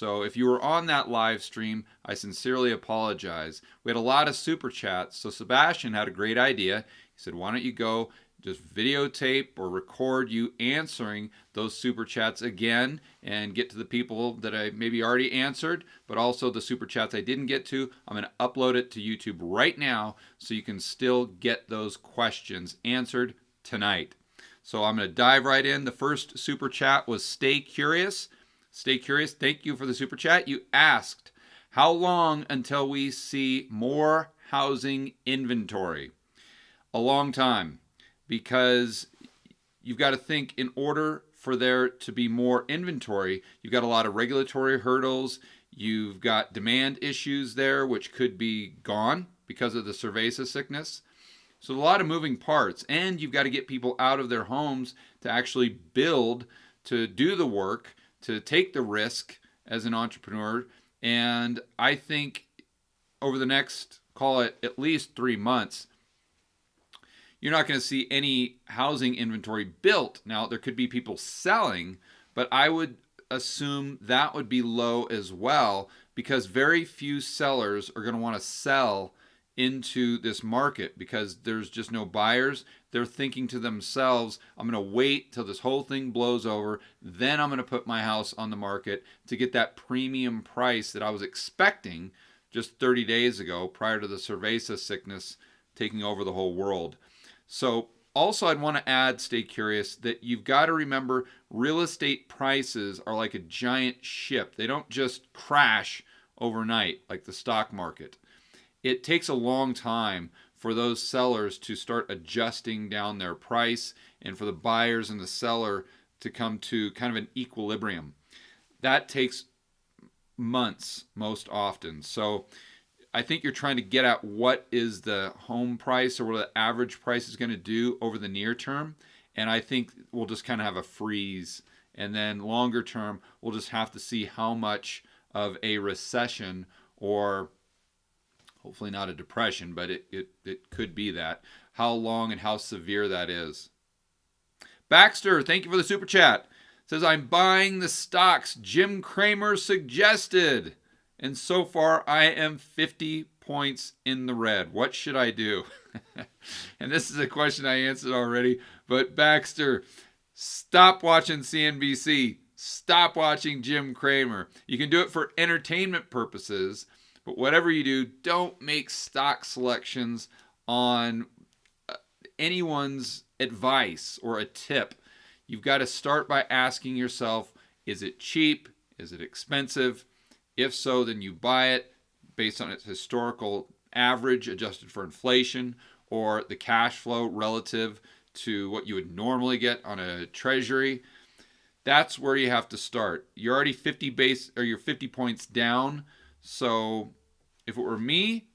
So if you were on that live stream, I sincerely apologize. We had a lot of super chats. So Sebastian had a great idea. He said, why don't you go just videotape or record you answering those super chats again and get to the people that I maybe already answered, but also the super chats I didn't get to. I'm going to upload it to YouTube right now so you can still get those questions answered tonight. So I'm going to dive right in. The first super chat was Stay Curious. Stay Curious, thank you for the super chat. You asked, how long until we see more housing inventory? A long time. Because you've got to think, in order for there to be more inventory, you've got a lot of regulatory hurdles, you've got demand issues there, which could be gone because of the CERVEZA sickness. So a lot of moving parts, and you've got to get people out of their homes to actually build, to do the work, to take the risk as an entrepreneur. And I think over the next, call it at least 3 months, you're not going to see any housing inventory built. Now, there could be people selling, but I would assume that would be low as well, because very few sellers are going to want to sell into this market because there's just no buyers. They're thinking to themselves, I'm going to wait till this whole thing blows over, then I'm going to put my house on the market to get that premium price that I was expecting just 30 days ago prior to the CERVEZA sickness taking over the whole world. So also I'd want to add, stay curious, that you've got to remember real estate prices are like a giant ship. They don't just crash overnight like the stock market. It takes a long time for those sellers to start adjusting down their price and for the buyers and the seller to come to kind of an equilibrium. That takes months most often. So I think you're trying to get at what is the home price or what the average price is going to do over the near term. And I think we'll just kind of have a freeze. And then longer term, we'll just have to see how much of a recession, or hopefully not a depression, but it could be that, how long and how severe that is. Baxter, thank you for the super chat. Says, I'm buying the stocks Jim Cramer suggested, and so far I am 50 points in the red. What should I do? And this is a question I answered already, but Baxter, stop watching CNBC. Stop watching Jim Cramer. You can do it for entertainment purposes, but whatever you do, don't make stock selections on anyone's advice or a tip. You've got to start by asking yourself, is it cheap? Is it expensive? If so, then you buy it based on its historical average adjusted for inflation, or the cash flow relative to what you would normally get on a treasury. That's where you have to start. You're already 50 points down. So if it were me,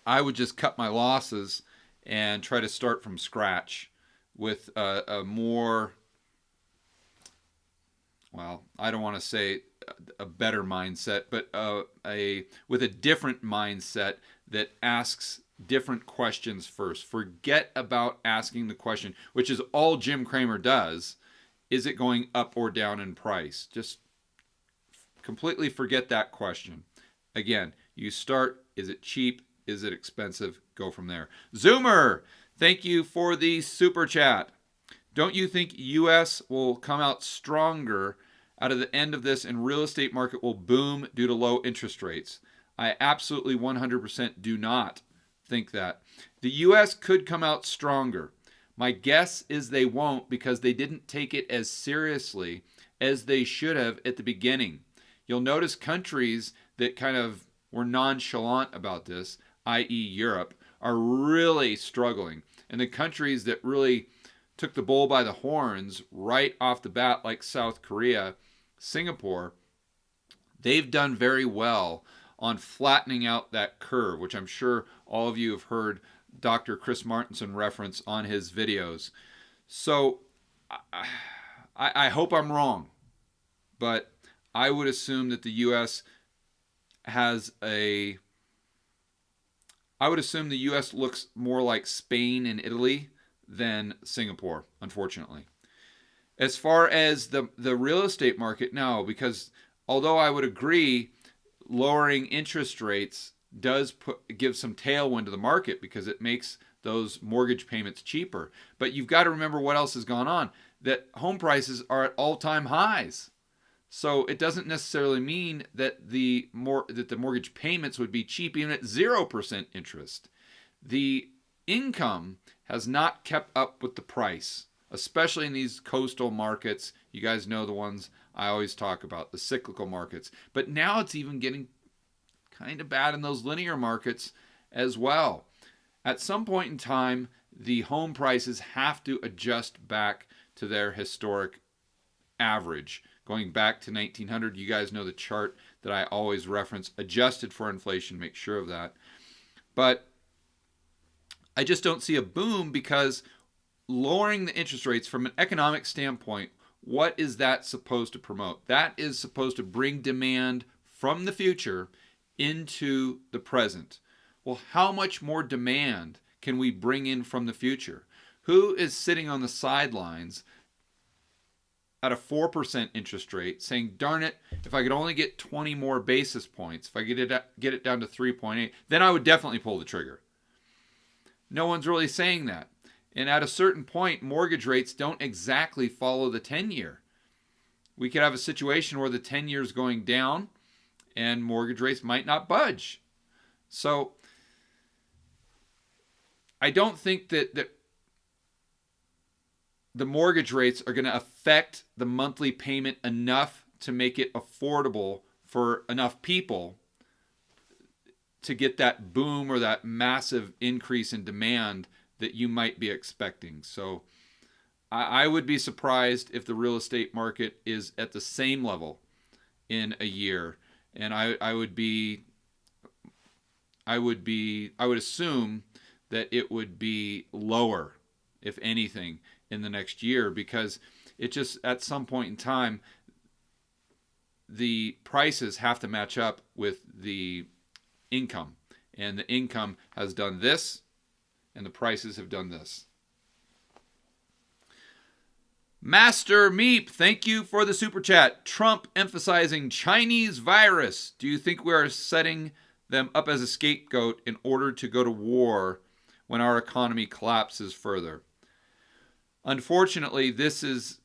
I would just cut my losses and try to start from scratch with a more, well, I don't want to say a better mindset, but with a different mindset that asks different questions first. Forget about asking the question, which is all Jim Cramer does. Is it going up or down in price? Just completely forget that question. Again, you start, is it cheap? Is it expensive? Go from there. Zoomer, thank you for the super chat. Don't you think U.S. will come out stronger out of the end of this and real estate market will boom due to low interest rates? I absolutely 100% do not think that. The U.S. could come out stronger. My guess is they won't, because they didn't take it as seriously as they should have at the beginning. You'll notice countries that kind of were nonchalant about this, i.e. Europe, are really struggling. And the countries that really took the bull by the horns right off the bat, like South Korea, Singapore, they've done very well on flattening out that curve, which I'm sure all of you have heard Dr. Chris Martenson reference on his videos. So I hope I'm wrong, but I would assume that the U.S. I would assume the U.S. looks more like Spain and Italy than Singapore, unfortunately. As far as the real estate market, no, because although I would agree lowering interest rates does give some tailwind to the market because it makes those mortgage payments cheaper. But you've got to remember what else has gone on, that home prices are at all-time highs. So it doesn't necessarily mean that the mortgage payments would be cheap even at 0% interest. The income has not kept up with the price, especially in these coastal markets. You guys know the ones I always talk about, the cyclical markets. But now it's even getting kind of bad in those linear markets as well. At some point in time, the home prices have to adjust back to their historic average. Going back to 1900, you guys know the chart that I always reference, adjusted for inflation, make sure of that. But I just don't see a boom, because lowering the interest rates from an economic standpoint, what is that supposed to promote? That is supposed to bring demand from the future into the present. Well, how much more demand can we bring in from the future? Who is sitting on the sidelines at a 4% interest rate saying, darn it, if I could only get 20 more basis points, if I get it down to 3.8, then I would definitely pull the trigger. No one's really saying that. And at a certain point, mortgage rates don't exactly follow the 10-year. We could have a situation where the 10-year is going down and mortgage rates might not budge. So I don't think that the mortgage rates are going to affect the monthly payment enough to make it affordable for enough people to get that boom or that massive increase in demand that you might be expecting. So I would be surprised if the real estate market is at the same level in a year. And I would assume that it would be lower, if anything, in the next year, because it just, at some point in time, the prices have to match up with the income. And the income has done this, and the prices have done this. Master Meep, thank you for the super chat. Trump emphasizing Chinese virus. Do you think we are setting them up as a scapegoat in order to go to war when our economy collapses further? Unfortunately, this is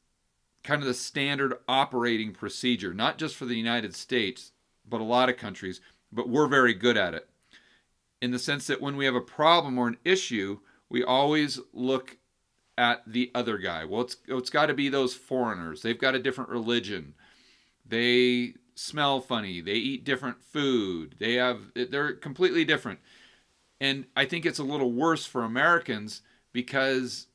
kind of the standard operating procedure, not just for the United States, but a lot of countries, but we're very good at it. In the sense that when we have a problem or an issue, we always look at the other guy. Well, it's got to be those foreigners. They've got a different religion. They smell funny. They eat different food. They're completely different. And I think it's a little worse for Americans because,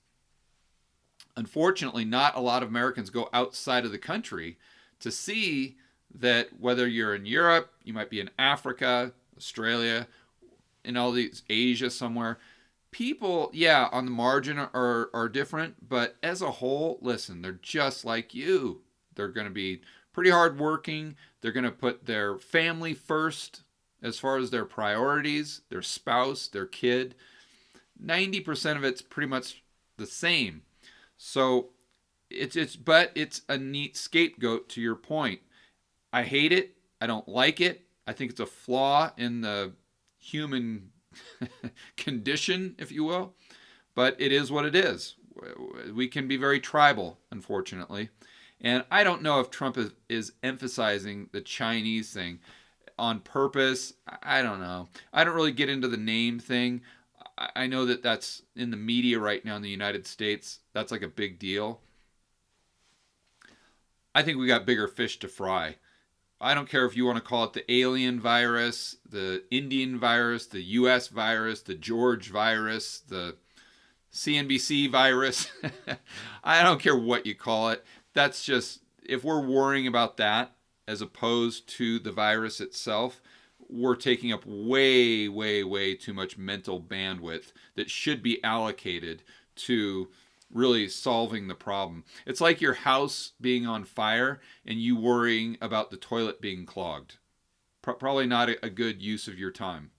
unfortunately, not a lot of Americans go outside of the country to see that whether you're in Europe, you might be in Africa, Australia, in all these Asia somewhere. People, yeah, on the margin are different, but as a whole, listen, they're just like you. They're going to be pretty hardworking. They're going to put their family first as far as their priorities, their spouse, their kid. 90% of it's pretty much the same. So it's a neat scapegoat, to your point. I hate it. I don't like it. I think it's a flaw in the human condition, if you will, but it is what it is. We can be very tribal, unfortunately, and I don't know if Trump is emphasizing the Chinese thing on purpose. I don't know. I don't really get into the name thing. I know that that's in the media right now in the United States. That's like a big deal. I think we got bigger fish to fry. I don't care if you want to call it the alien virus, the Indian virus, the US virus, the George virus, the CNBC virus. I don't care what you call it. That's just, if we're worrying about that as opposed to the virus itself, we're taking up way, way, way too much mental bandwidth that should be allocated to really solving the problem. It's like your house being on fire and you worrying about the toilet being clogged. Probably not a good use of your time.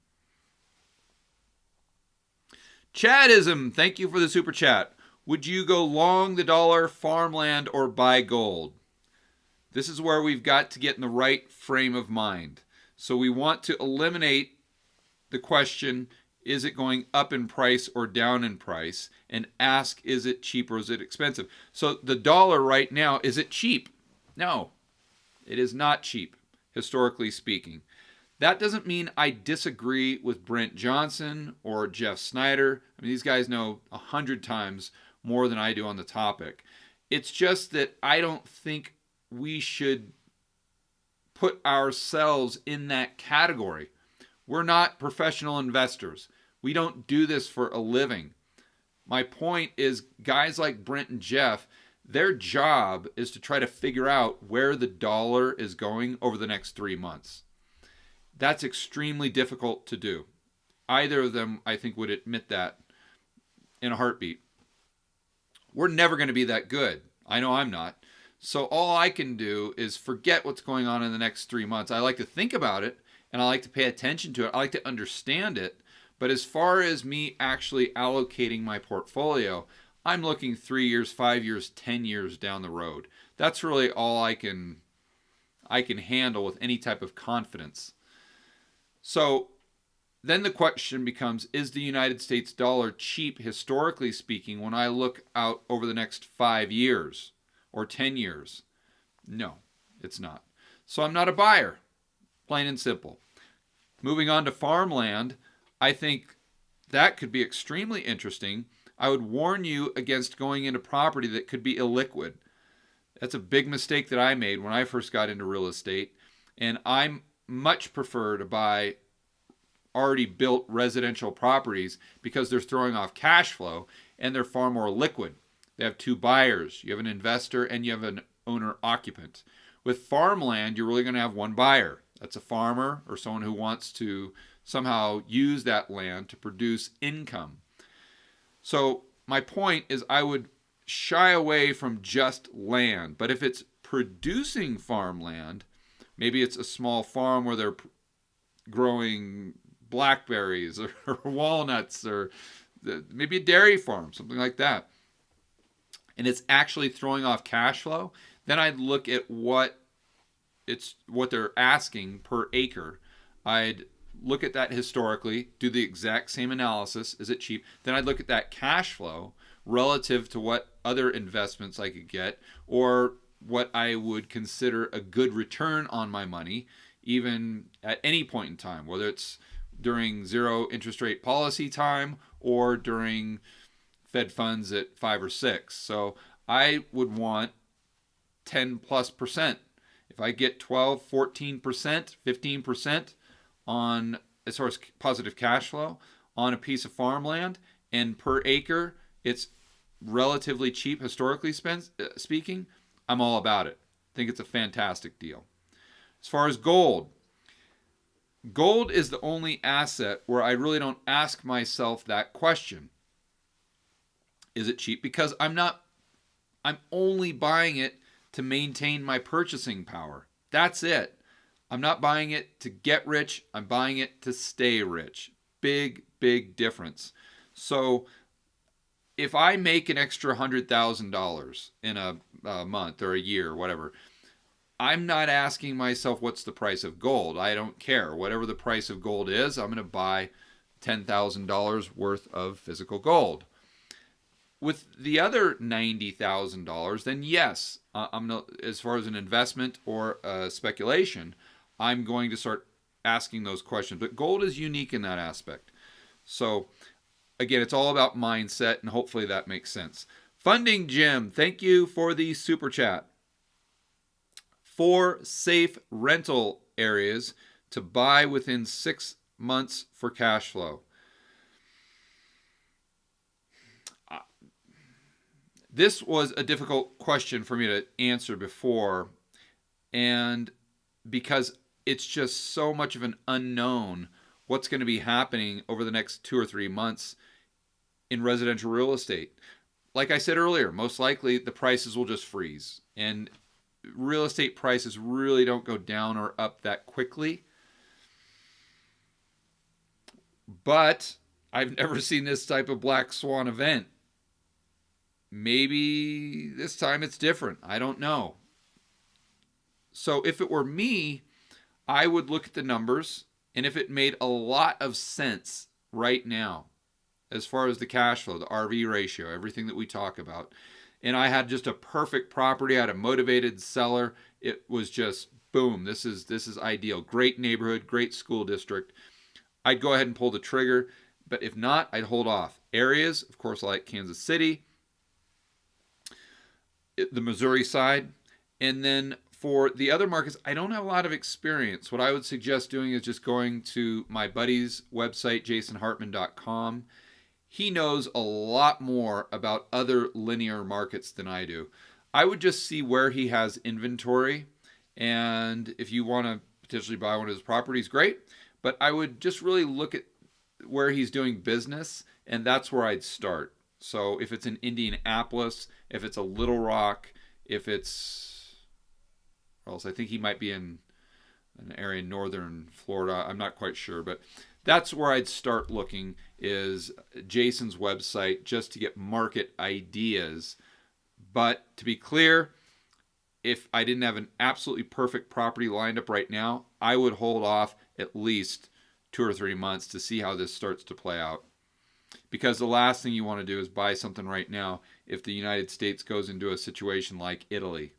Chadism, thank you for the super chat. Would you go long the dollar, farmland, or buy gold? This is where we've got to get in the right frame of mind. So we want to eliminate the question, is it going up in price or down in price? And ask, is it cheap or is it expensive? So the dollar right now, is it cheap? No, it is not cheap, historically speaking. That doesn't mean I disagree with Brent Johnson or Jeff Snyder. I mean, these guys know 100 times more than I do on the topic. It's just that I don't think we should put ourselves in that category. We're not professional investors. We don't do this for a living. My point is, guys like Brent and Jeff, their job is to try to figure out where the dollar is going over the next 3 months. That's extremely difficult to do. Either of them, I think, would admit that in a heartbeat. We're never going to be that good. I know I'm not. So all I can do is forget what's going on in the next 3 months. I like to think about it, and I like to pay attention to it. I like to understand it. But as far as me actually allocating my portfolio, I'm looking 3 years, 5 years, 10 years down the road. That's really all I can handle with any type of confidence. So then the question becomes, is the United States dollar cheap, historically speaking, when I look out over the next 5 years or 10 years? No, it's not. So I'm not a buyer, plain and simple. Moving on to farmland, I think that could be extremely interesting. I would warn you against going into property that could be illiquid. That's a big mistake that I made when I first got into real estate, and I'm much prefer to buy already built residential properties because they're throwing off cash flow and they're far more liquid. They have two buyers. You have an investor and you have an owner occupant. With farmland, you're really going to have one buyer. That's a farmer or someone who wants to somehow use that land to produce income. So my point is, I would shy away from just land. But if it's producing farmland, maybe it's a small farm where they're growing blackberries or walnuts, or maybe a dairy farm, something like that, and it's actually throwing off cash flow, then I'd look at what they're asking per acre. I'd look at that historically, do the exact same analysis. Is it cheap? Then I'd look at that cash flow relative to what other investments I could get, or what I would consider a good return on my money, even at any point in time, whether it's during zero interest rate policy time or during Fed funds at 5 or 6. So I would want 10+%. If I get 12, 14%, 15% on, as far as positive cash flow on a piece of farmland, and per acre it's relatively cheap, historically speaking, I'm all about it. I think it's a fantastic deal. As far as gold is the only asset where I really don't ask myself that question. Is it cheap? Because I'm only buying it to maintain my purchasing power. That's it. I'm not buying it to get rich. I'm buying it to stay rich. Big, big difference. So if I make an extra $100,000 in a month or a year or whatever, I'm not asking myself what's the price of gold. I don't care. Whatever the price of gold is, I'm going to buy $10,000 worth of physical gold. With the other $90,000, then yes, I'm not, as far as an investment or speculation, I'm going to start asking those questions. But gold is unique in that aspect. So again, it's all about mindset, and hopefully that makes sense. Funding Jim, thank you for the super chat. 4 safe rental areas to buy within 6 months for cash flow. This was a difficult question for me to answer before, and because it's just so much of an unknown what's going to be happening over the next 2 or 3 months in residential real estate. Like I said earlier, most likely the prices will just freeze, and real estate prices really don't go down or up that quickly. But I've never seen this type of black swan event. Maybe this time it's different. I don't know. So if it were me, I would look at the numbers, and if it made a lot of sense right now, as far as the cash flow, the RV ratio, everything that we talk about, and I had just a perfect property, I had a motivated seller, it was just boom, this is ideal. Great neighborhood, great school district. I'd go ahead and pull the trigger, but if not, I'd hold off. Areas, of course, like Kansas City, the Missouri side, and then for the other markets, I don't have a lot of experience. What I would suggest doing is just going to my buddy's website, jasonhartman.com. He knows a lot more about other linear markets than I do. I would just see where he has inventory, and if you want to potentially buy one of his properties, great. But I would just really look at where he's doing business, and that's where I'd start. So if it's in Indianapolis, if it's a Little Rock, if it's, or else I think he might be in an area in northern Florida. I'm not quite sure, but that's where I'd start looking, is Jason's website, just to get market ideas. But to be clear, if I didn't have an absolutely perfect property lined up right now, I would hold off at least 2 or 3 months to see how this starts to play out. Because the last thing you want to do is buy something right now if the United States goes into a situation like Italy.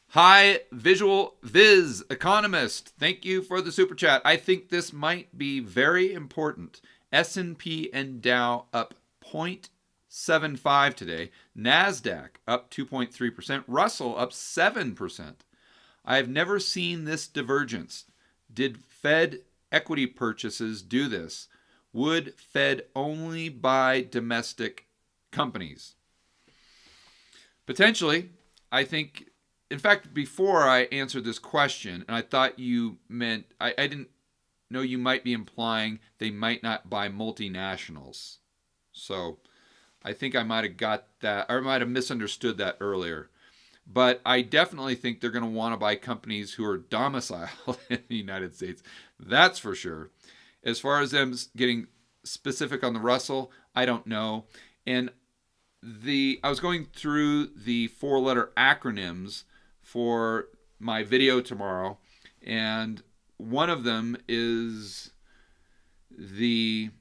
Hi, Visual Viz Economist. Thank you for the super chat. I think this might be very important. S&P and Dow up 0.75 today. NASDAQ up 2.3%. Russell up 7%. I have never seen this divergence. Did Fed equity purchases do this? Would Fed only buy domestic companies? Potentially. I think, in fact, before I answered this question, and I thought you meant, I didn't know, you might be implying they might not buy multinationals. So I think I might have got that, or I might have misunderstood that earlier. But I definitely think they're going to want to buy companies who are domiciled in the United States. That's for sure. As far as them getting specific on the Russell, I don't know. And I was going through the 4-letter acronyms for my video tomorrow, and one of them is the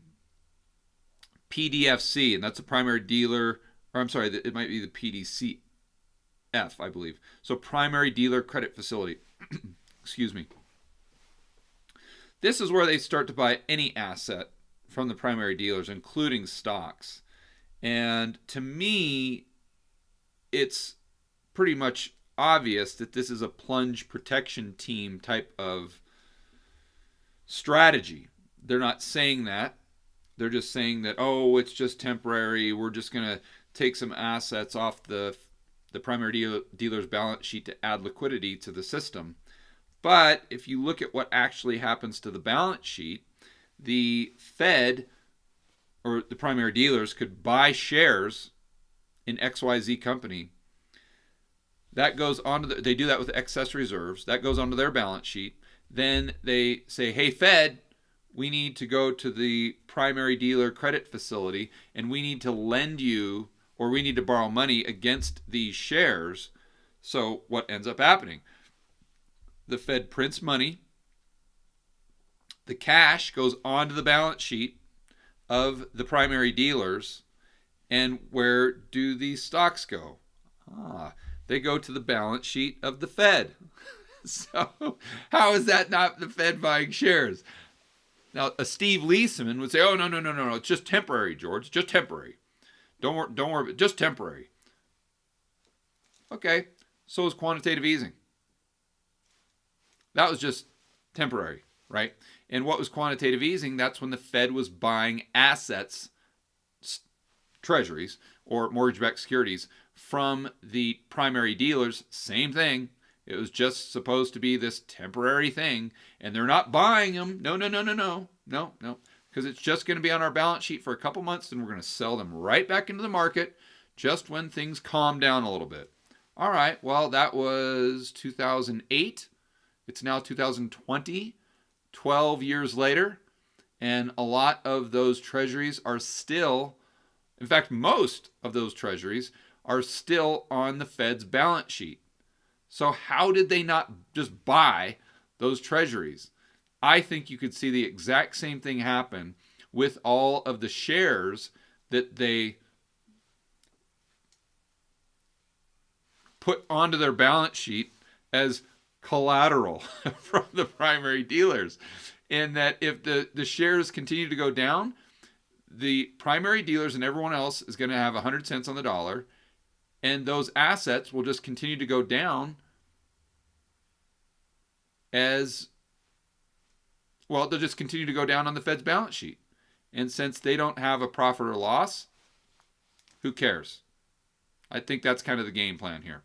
PDFC, and that's a primary dealer, or I'm sorry, it might be the PDCF, I believe. So primary dealer credit facility. Excuse me. This is where they start to buy any asset from the primary dealers, including stocks. And to me, it's pretty much obvious that this is a plunge protection team type of strategy. They're not saying that. They're just saying that, oh, it's just temporary. We're just going to take some assets off the primary dealer's balance sheet to add liquidity to the system. But if you look at what actually happens to the balance sheet, the Fed or the primary dealers could buy shares in XYZ company. That goes on to they do that with excess reserves. That goes onto their balance sheet. Then they say, hey, Fed, we need to go to the primary dealer credit facility and we need to lend you, or we need to borrow money against these shares. So what ends up happening? The Fed prints money. The cash goes onto the balance sheet of the primary dealers. And where do these stocks go? They go to the balance sheet of the Fed. So how is that not the Fed buying shares? Now, a Steve Leisman would say, oh, no, it's just temporary, George, just temporary. Don't worry, just temporary. Okay, so is quantitative easing. That was just temporary, right? And what was quantitative easing? That's when the Fed was buying assets, treasuries, or mortgage-backed securities from the primary dealers. Same thing. It was just supposed to be this temporary thing, and they're not buying them. No. Because it's just going to be on our balance sheet for a couple months, and we're going to sell them right back into the market just when things calm down a little bit. All right, well, that was 2008. It's now 2020, 12 years later, and a lot of those treasuries are still, in fact, most of those treasuries are still on the Fed's balance sheet. So how did they not just buy those treasuries? I think you could see the exact same thing happen with all of the shares that they put onto their balance sheet as collateral from the primary dealers. And that if the shares continue to go down, the primary dealers and everyone else is going to have 100 cents on the dollar, and those assets will just continue to go down as well. They'll just continue to go down on the Fed's balance sheet. And since they don't have a profit or loss, who cares? I think that's kind of the game plan here.